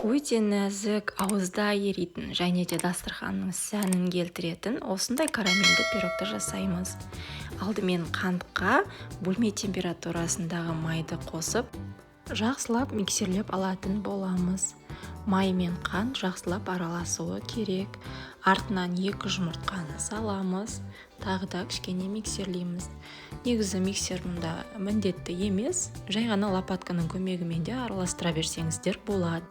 Өте нәзік, ауызда еритін және де дастарханның сәнін келтіретін осындай карамельді пирогты жасаймыз. Алдымен қантқа бөлме температурасындағы майды қосып, жақсылап миксерлеп алатын боламыз. Май мен қант жақсылап араласуы керек. Артынан 2 жұмыртқаны саламыз. Тағы да кішкене миксерлейміз. Негізі миксер мұнда міндетті емес, жай ғана лопатканың көмегімен де араластыра берсеңіздер болады.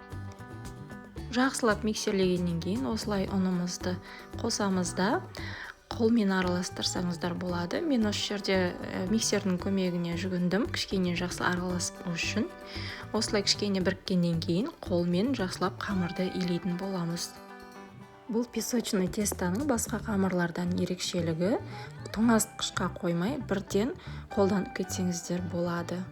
Жақсылап миксерлегеннен кейін осылай ұнымызды қосамыз да қолмен араластырсаңыздар болады. Мен осы жерде миксердің көмегіне жүгіндім, кішкене жақсы араласу үшін. Осылай кішкене біріккеннен кейін қолмен жақсылап қамырды илейтін боламыз. Бұл песочный тестоның басқа қамырлардан ерекшелігі тоңазытқышқа қоймай бірден қолданып кетсеңіздер болады.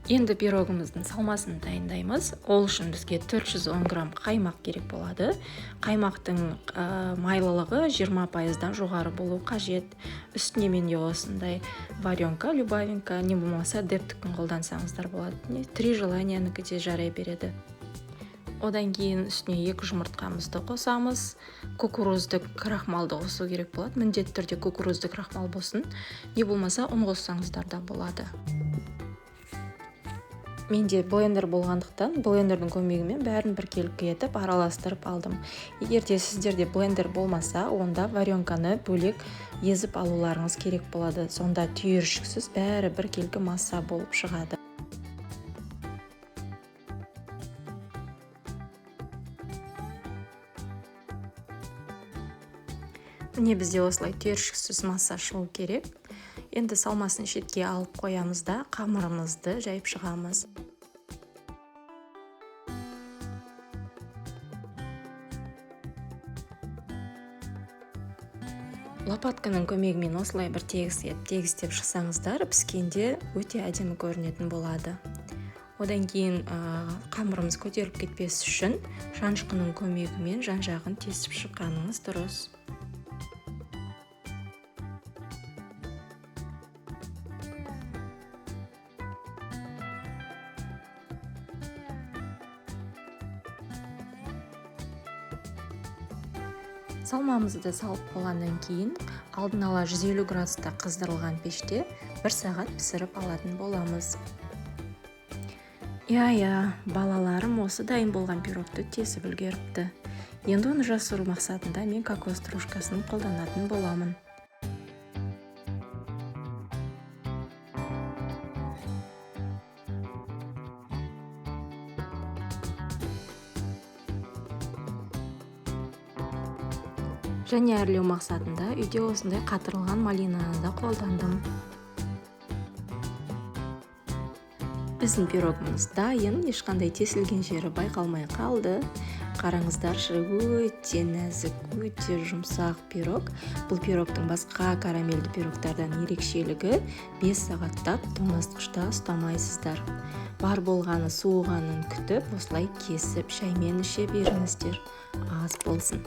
Енді пирогымыздың салмасын дайындаймыз. Ол үшін бізге 410 грамм қаймақ керек болады. Қаймақтың майлылығы 20%-дан жоғары болу қажет. Үстіне менде осындай варенка, любавенка, не болмаса дептікін қолдансаңыздар болады. 3 желаниянікі де жарай береді. Одан кейін үстіне 2 жұмыртқамызды қосамыз. Кукуруздық крахмалды қосу керек болады. Міндетті түрде кукуруздық крахмал болсын. Не болмаса ұн қоссаңыздар да болады. Менде блендер болғандықтан блендердің көмегімен бәрін біркелкі етіп араластырып алдым. Егер де сіздерде блендер болмаса, онда варенканы бөлек езіп алуларыңыз керек болады. Сонда түйіршіксіз бәрі біркелкі масса болып шығады. Міне бізде осылай түйіршіксіз масса шығу керек. Енді салмасын шетке алып қоямыз да қамырымызды жайып шығамыз. Лопатканың көмегімен осылай бір тегістеп шықсаңыздар, піскенде өте әдемі көрінетін болады. Одан кейін қамырымыз көтеріліп кетпес үшін шанышқының көмегімен жан-жағын тесіп шыққаныңыз дұрыс. Салмамызды салып болғаннан кейін алдын ала 150 градуста қыздырылған пеште 1 сағат пісіріп алатын боламыз. Балаларым осы дайын болған пирогты тесіп үлгеріпті. Енді оны жасыру мақсатында мен кокос стружкасын қолданатын боламын. Және әрлеу мақсатында үйде осындай қатырылған малинаны да қолдандым. Біздің пирогымыз дайын, ешқандай тесілген жері байқалмай қалды. Қараңыздаршы, өте нәзік, өте жұмсақ пирог. Бұл пирогтың басқа карамельді пирогтардан ерекшелігі 5 сағаттап тоңазытқышта ұстамайсыздар. Бар болғаны суығанын күтіп, осылай кесіп шаймен іше беріңіздер. Аз болсын.